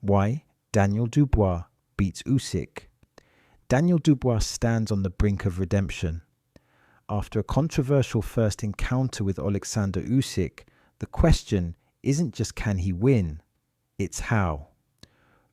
Why Daniel Dubois beats Usyk. Daniel Dubois stands on the brink of redemption. After a controversial first encounter with Alexander Usyk, the question isn't just can he win, it's how.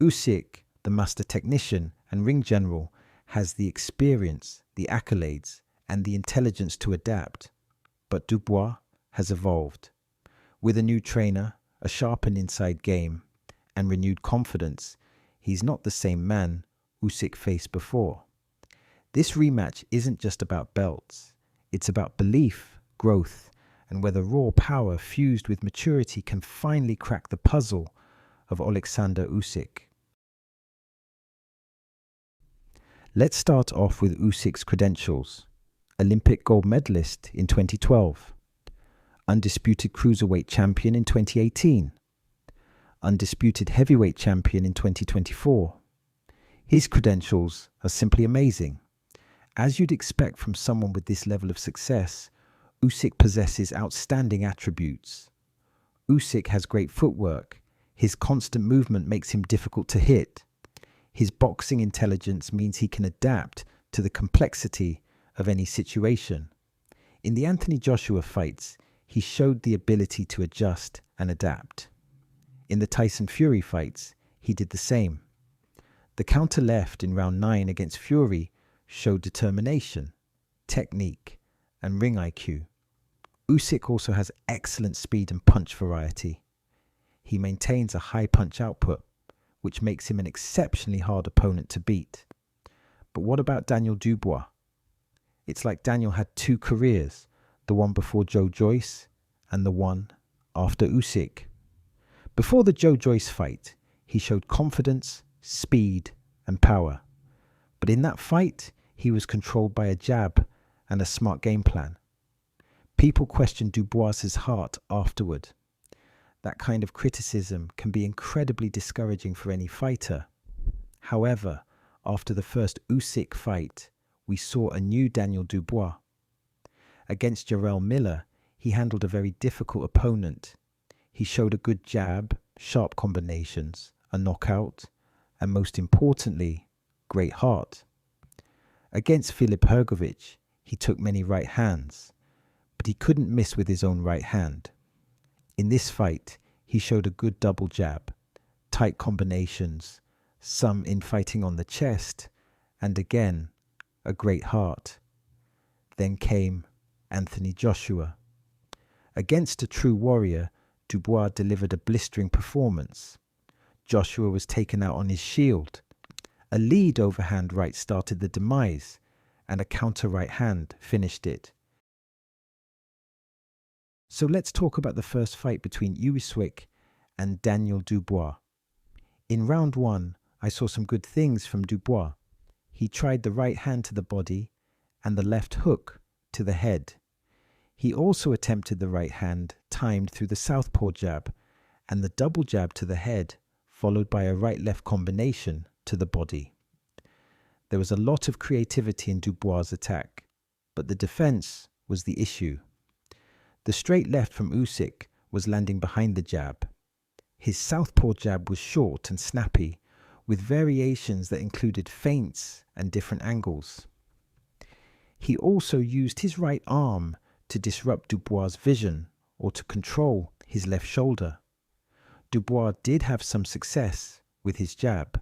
Usyk, the master technician and ring general, has the experience, the accolades, and the intelligence to adapt. But Dubois has evolved. With a new trainer, a sharpened inside game, and renewed confidence, he's not the same man Usyk faced before. This rematch isn't just about belts. It's about belief, growth, and whether raw power fused with maturity can finally crack the puzzle of Alexander Usyk. Let's start off with Usyk's credentials. Olympic gold medalist in 2012. Undisputed cruiserweight champion in 2018. Undisputed heavyweight champion in 2024. His credentials are simply amazing. As you'd expect from someone with this level of success, Usyk possesses outstanding attributes. Usyk has great footwork. His constant movement makes him difficult to hit. His boxing intelligence means he can adapt to the complexity of any situation. In the Anthony Joshua fights, he showed the ability to adjust and adapt. In the Tyson Fury fights, he did the same. The counter left in round 9 against Fury showed determination, technique, and ring IQ. Usyk also has excellent speed and punch variety. He maintains a high punch output, which makes him an exceptionally hard opponent to beat. But what about Daniel Dubois? It's like Daniel had two careers, the one before Joe Joyce and the one after Usyk. Before the Joe Joyce fight, he showed confidence, speed, and power. But in that fight, he was controlled by a jab and a smart game plan. People questioned Dubois' heart afterward. That kind of criticism can be incredibly discouraging for any fighter. However, after the first Usyk fight, we saw a new Daniel Dubois. Against Jarrell Miller, he handled a very difficult opponent. He showed a good jab, sharp combinations, a knockout, and most importantly, great heart. Against Filip Hrgović, he took many right hands, but he couldn't miss with his own right hand. In this fight, he showed a good double jab, tight combinations, some infighting on the chest, and again, a great heart. Then came Anthony Joshua. Against a true warrior, Dubois delivered a blistering performance. Joshua was taken out on his shield. A lead overhand right started the demise, and a counter right hand finished it. So let's talk about the first fight between Usyk and Daniel Dubois. In round 1, I saw some good things from Dubois. He tried the right hand to the body and the left hook to the head. He also attempted the right hand timed through the southpaw jab and the double jab to the head, followed by a right-left combination to the body. There was a lot of creativity in Dubois' attack, but the defense was the issue. The straight left from Usyk was landing behind the jab. His southpaw jab was short and snappy, with variations that included feints and different angles. He also used his right arm to disrupt Dubois' vision or to control his left shoulder. Dubois did have some success with his jab,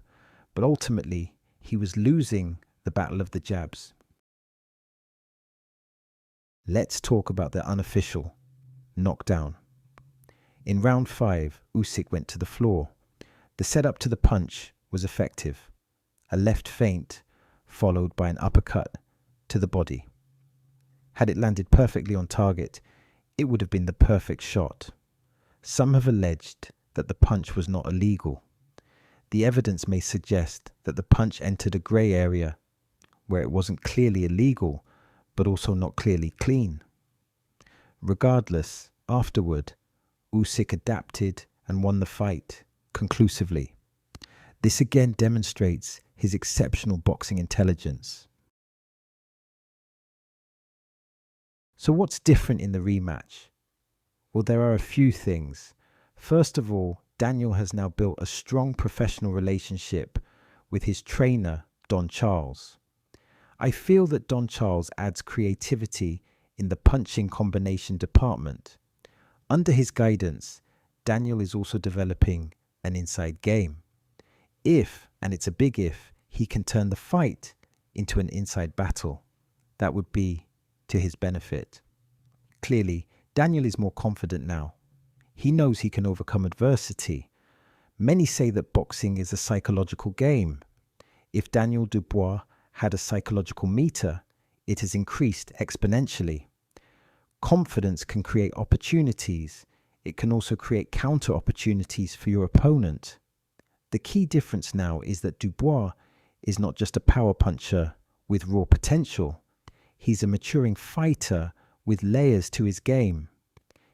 but ultimately he was losing the battle of the jabs. Let's talk about the unofficial knockdown. In round 5, Usyk went to the floor. The setup to the punch was effective. A left feint followed by an uppercut to the body. Had it landed perfectly on target, it would have been the perfect shot. Some have alleged that the punch was not illegal. The evidence may suggest that the punch entered a grey area where it wasn't clearly illegal, but also not clearly clean. Regardless, afterward, Usyk adapted and won the fight conclusively. This again demonstrates his exceptional boxing intelligence. So what's different in the rematch? Well, there are a few things. First of all, Daniel has now built a strong professional relationship with his trainer, Don Charles. I feel that Don Charles adds creativity in the punching combination department. Under his guidance, Daniel is also developing an inside game. If, and it's a big if, he can turn the fight into an inside battle, that would be to his benefit. Clearly, Daniel is more confident now. He knows he can overcome adversity. Many say that boxing is a psychological game. If Daniel Dubois had a psychological meter, it has increased exponentially. Confidence can create opportunities. It can also create counter opportunities for your opponent. The key difference now is that Dubois is not just a power puncher with raw potential. He's a maturing fighter with layers to his game.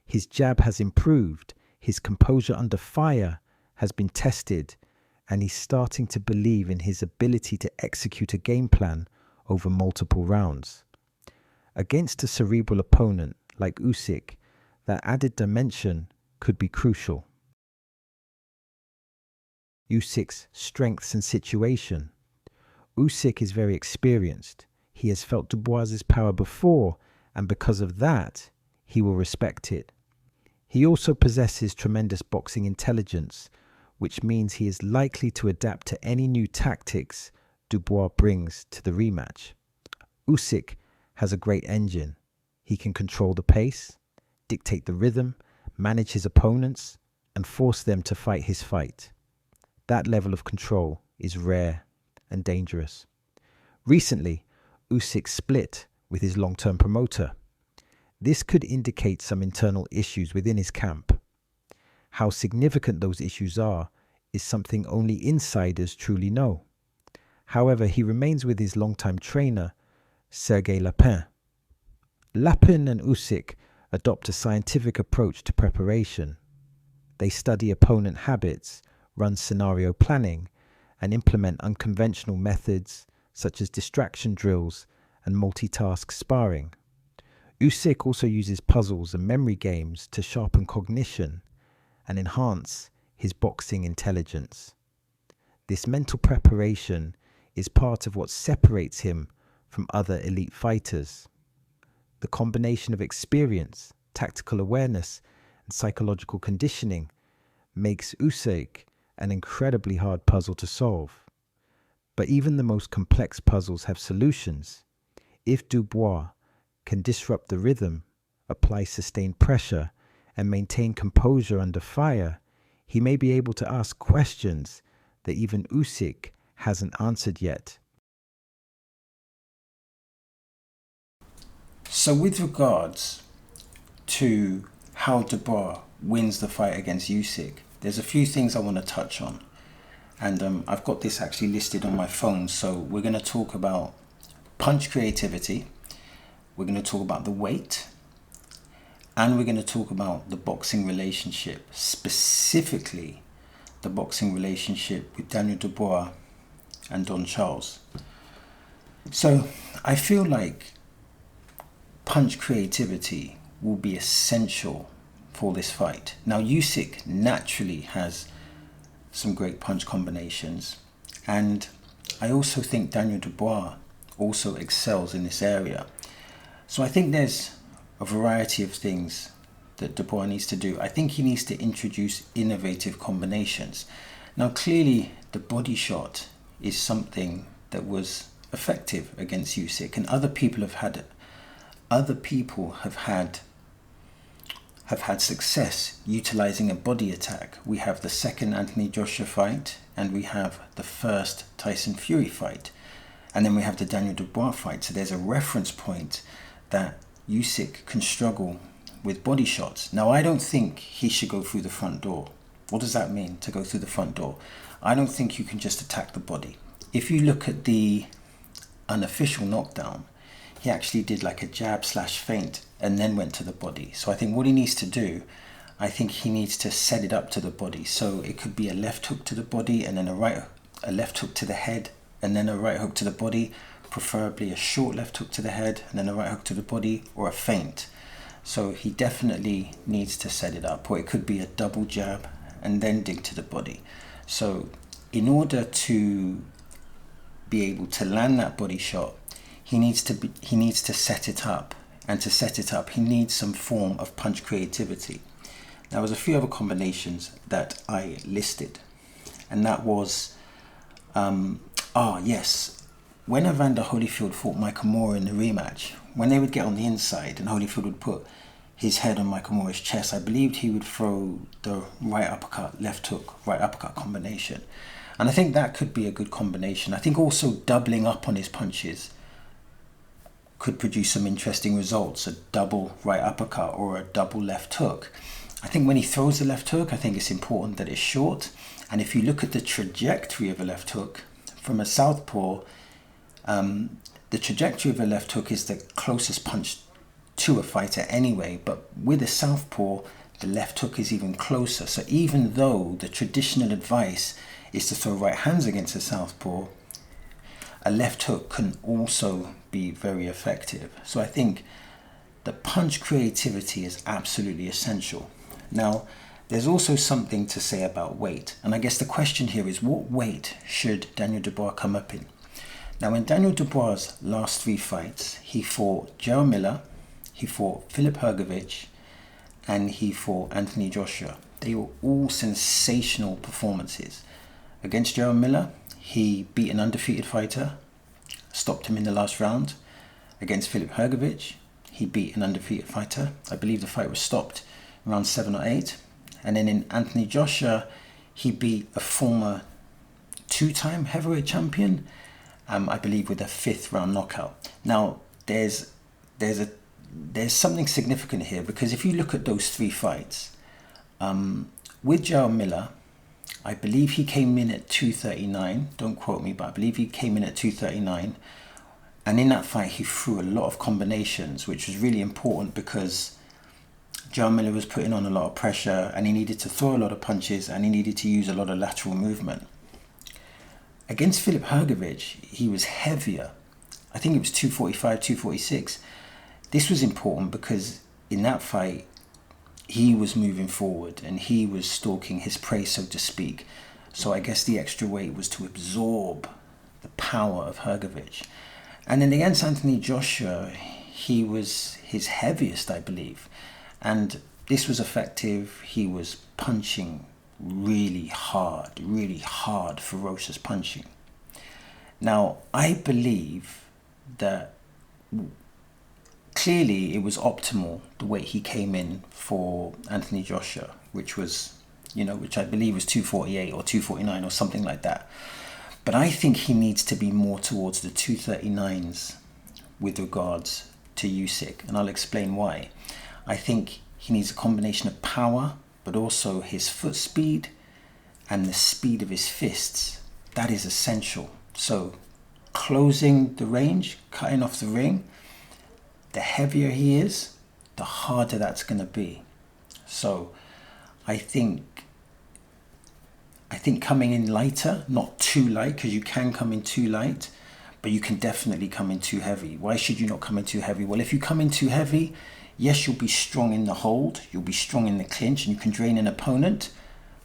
His jab has improved, his composure under fire has been tested, and he's starting to believe in his ability to execute a game plan over multiple rounds. Against a cerebral opponent like Usyk, that added dimension could be crucial. Usyk's strengths and situation. Usyk is very experienced. He has felt Dubois' power before, and because of that, he will respect it. He also possesses tremendous boxing intelligence, which means he is likely to adapt to any new tactics Dubois brings to the rematch. Usyk has a great engine. He can control the pace, dictate the rhythm, manage his opponents, and force them to fight his fight. That level of control is rare and dangerous. Recently, Usyk split with his long-term promoter. This could indicate some internal issues within his camp. How significant those issues are is something only insiders truly know. However, he remains with his longtime trainer, Sergei Lapin. Lapin and Usyk adopt a scientific approach to preparation. They study opponent habits, run scenario planning, and implement unconventional methods such as distraction drills and multitask sparring. Usyk also uses puzzles and memory games to sharpen cognition and enhance his boxing intelligence. This mental preparation is part of what separates him from other elite fighters. The combination of experience, tactical awareness, and psychological conditioning makes Usyk an incredibly hard puzzle to solve. But even the most complex puzzles have solutions. If Dubois can disrupt the rhythm, apply sustained pressure, and maintain composure under fire, he may be able to ask questions that even Usyk hasn't answered yet. So with regards to how Dubois wins the fight against Usyk, there's a few things I want to touch on. And I've got this actually listed on my phone. So we're going to talk about punch creativity, we're going to talk about the weight, and we're going to talk about the boxing relationship, specifically the boxing relationship with Daniel Dubois and Don Charles. So I feel like punch creativity will be essential for this fight. Now, Usyk naturally has some great punch combinations, and I also think Daniel Dubois also excels in this area. So I think there's a variety of things that Dubois needs to do. I think he needs to introduce innovative combinations. Now, clearly the body shot is something that was effective against Usyk, and other people have had success utilizing a body attack. We have the second Anthony Joshua fight, and we have the first Tyson Fury fight, and then we have the Daniel Dubois fight. So there's a reference point that Usyk can struggle with body shots. Now, I don't think he should go through the front door. What does that mean, to go through the front door? I don't think you can just attack the body. If you look at the unofficial knockdown, he actually did like a jab / feint and then went to the body. So I think what he needs to do, I think he needs to set it up to the body. So it could be a left hook to the body, and then a left hook to the head, and then a right hook to the body, preferably a short left hook to the head, and then a right hook to the body, or a feint. So he definitely needs to set it up. Or it could be a double jab and then dig to the body. So in order to be able to land that body shot, he needs to set it up, and to set it up he needs some form of punch creativity. There was a few other combinations that I listed, and that was when Evander Holyfield fought Nakamura in the rematch, when they would get on the inside and Holyfield would put his head on Nakamura's chest, I believed he would throw the right uppercut, left hook, right uppercut combination. And I think that could be a good combination. I think also doubling up on his punches could produce some interesting results, a double right uppercut or a double left hook. I think when he throws the left hook, I think it's important that it's short. And if you look at the trajectory of a left hook from a southpaw, the trajectory of a left hook is the closest punch to a fighter anyway, but with a southpaw, the left hook is even closer. So even though the traditional advice is to throw right hands against a southpaw, a left hook can also be very effective. So I think the punch creativity is absolutely essential. Now, there's also something to say about weight, and I guess the question here is, what weight should Daniel Dubois come up in? Now, in Daniel Dubois' last 3 fights, he fought Jarrell Miller, he fought Filip Hrgović, and he fought Anthony Joshua. They were all sensational performances. Against Jarrell Miller, he beat an undefeated fighter, stopped him in the last round. Against Filip Hrgović, he beat an undefeated fighter. I believe the fight was stopped around 7 or 8. And then in Anthony Joshua, he beat a former 2-time heavyweight champion, I believe with a 5th round knockout. Now, there's something significant here, because if you look at those 3 fights, with Jarrell Miller, I believe he came in at 239. Don't quote me, but I believe he came in at 239. And in that fight, he threw a lot of combinations, which was really important because Jarrell Miller was putting on a lot of pressure, and he needed to throw a lot of punches, and he needed to use a lot of lateral movement. Against Filip Hrgović, he was heavier. I think it was 245, 246. This was important because in that fight, he was moving forward and he was stalking his prey, so to speak. So I guess the extra weight was to absorb the power of Hrgović. And then against Anthony Joshua, he was his heaviest, I believe. And this was effective. He was punching really hard, ferocious punching. Now, I believe that clearly it was optimal the way he came in for Anthony Joshua, which I believe was 248 or 249 or something like that. But I think he needs to be more towards the 239s with regards to Usyk, and I'll explain why. I think he needs a combination of power, but also his foot speed and the speed of his fists. That is essential. So closing the range, cutting off the ring, the heavier he is, the harder that's going to be. So I think coming in lighter, not too light, because you can come in too light, but you can definitely come in too heavy. Why should you not come in too heavy? Well, if you come in too heavy, yes, you'll be strong in the hold, you'll be strong in the clinch, and you can drain an opponent,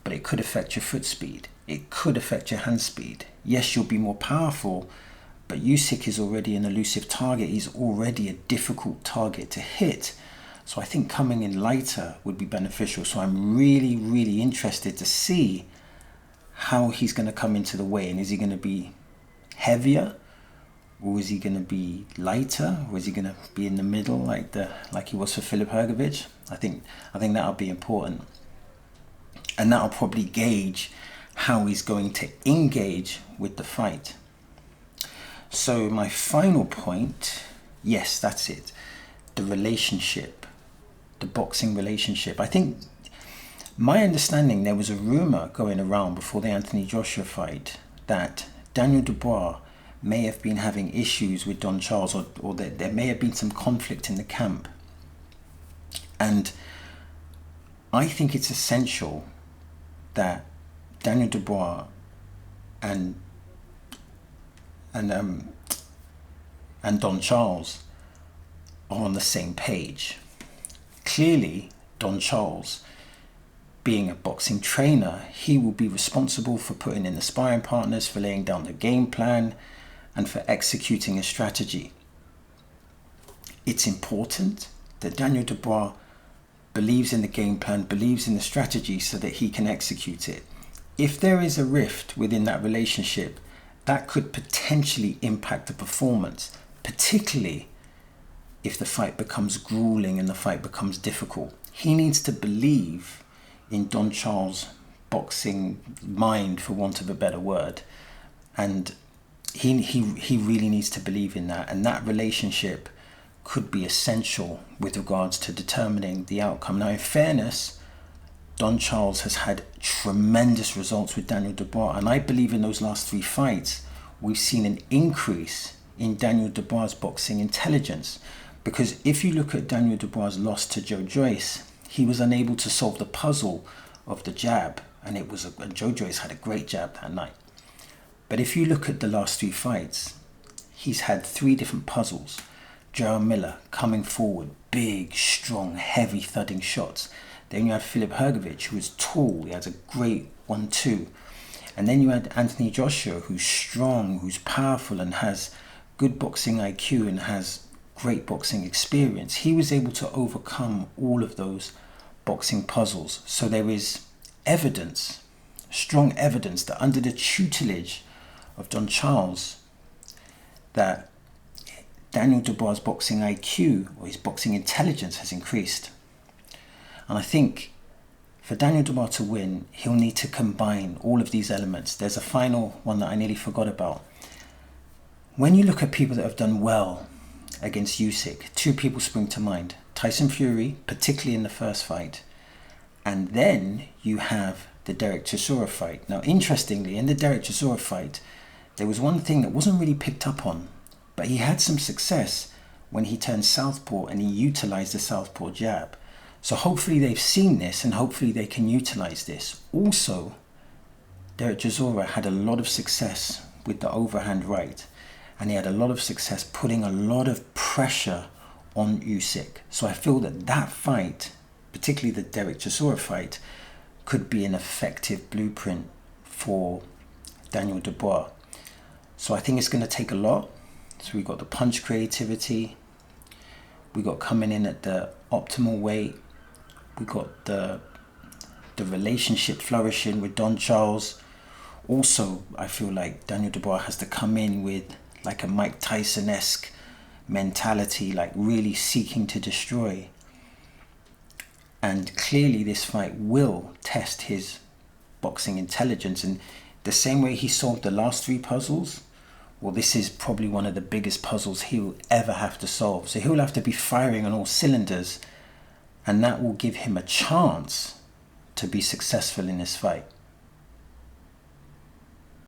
but it could affect your foot speed. It could affect your hand speed. Yes, you'll be more powerful, but Usyk is already an elusive target. He's already a difficult target to hit. So I think coming in lighter would be beneficial. So I'm really interested to see how he's going to come into the weigh-in. Is he going to be heavier, or is he going to be lighter, or is he going to be in the middle like he was for Filip Hrgović? I think that'll be important, and that'll probably gauge how he's going to engage with the fight. So my final point, yes, that's it. The relationship, the boxing relationship. I think my understanding, there was a rumor going around before the Anthony Joshua fight that Daniel Dubois may have been having issues with Don Charles, or there may have been some conflict in the camp. And I think it's essential that Daniel Dubois and Don Charles are on the same page. Clearly, Don Charles, being a boxing trainer, he will be responsible for putting in the sparring partners, for laying down the game plan, and for executing a strategy. It's important that Daniel Dubois believes in the game plan, believes in the strategy so that he can execute it. If there is a rift within that relationship, that could potentially impact the performance, particularly if the fight becomes grueling and the fight becomes difficult. He needs to believe in Don Charles' boxing mind, for want of a better word, and he really needs to believe in that, and that relationship could be essential with regards to determining the outcome. Now, in fairness, Don Charles has had tremendous results with Daniel Dubois, and I believe in those last 3 fights we've seen an increase in Daniel Dubois' boxing intelligence, because if you look at Daniel Dubois' loss to Joe Joyce, he was unable to solve the puzzle of the jab, and Joe Joyce had a great jab that night. But if you look at the last 3 fights, he's had 3 different puzzles. Jarrell Miller coming forward, big, strong, heavy thudding shots. Then you had Filip Hrgovic, who was tall, he has a great 1-2. And then you had Anthony Joshua, who's strong, who's powerful, and has good boxing IQ and has great boxing experience. He was able to overcome all of those boxing puzzles. So there is evidence, strong evidence, that under the tutelage of Don Charles, that Daniel Dubois' boxing IQ, or his boxing intelligence, has increased. And I think for Daniel Dubois to win, he'll need to combine all of these elements. There's a final one that I nearly forgot about. When you look at people that have done well against Usyk, 2 people spring to mind. Tyson Fury, particularly in the first fight, and then you have the Derek Chisora fight. Now, interestingly, in the Derek Chisora fight, there was one thing that wasn't really picked up on, but he had some success when he turned southpaw and he utilized the southpaw jab. So hopefully they've seen this and hopefully they can utilize this. Also, Derek Chisora had a lot of success with the overhand right, and he had a lot of success putting a lot of pressure on Usyk. So I feel that fight, particularly the Derek Chisora fight, could be an effective blueprint for Daniel Dubois. So I think it's going to take a lot. So we got the punch creativity, we got coming in at the optimal weight, we got the relationship flourishing with Don Charles. Also, I feel like Daniel Dubois has to come in with like a Mike Tyson-esque mentality, like really seeking to destroy. And clearly this fight will test his boxing intelligence. And the same way he solved the last 3 puzzles, well, this is probably one of the biggest puzzles he'll ever have to solve. So he'll have to be firing on all cylinders, and that will give him a chance to be successful in this fight.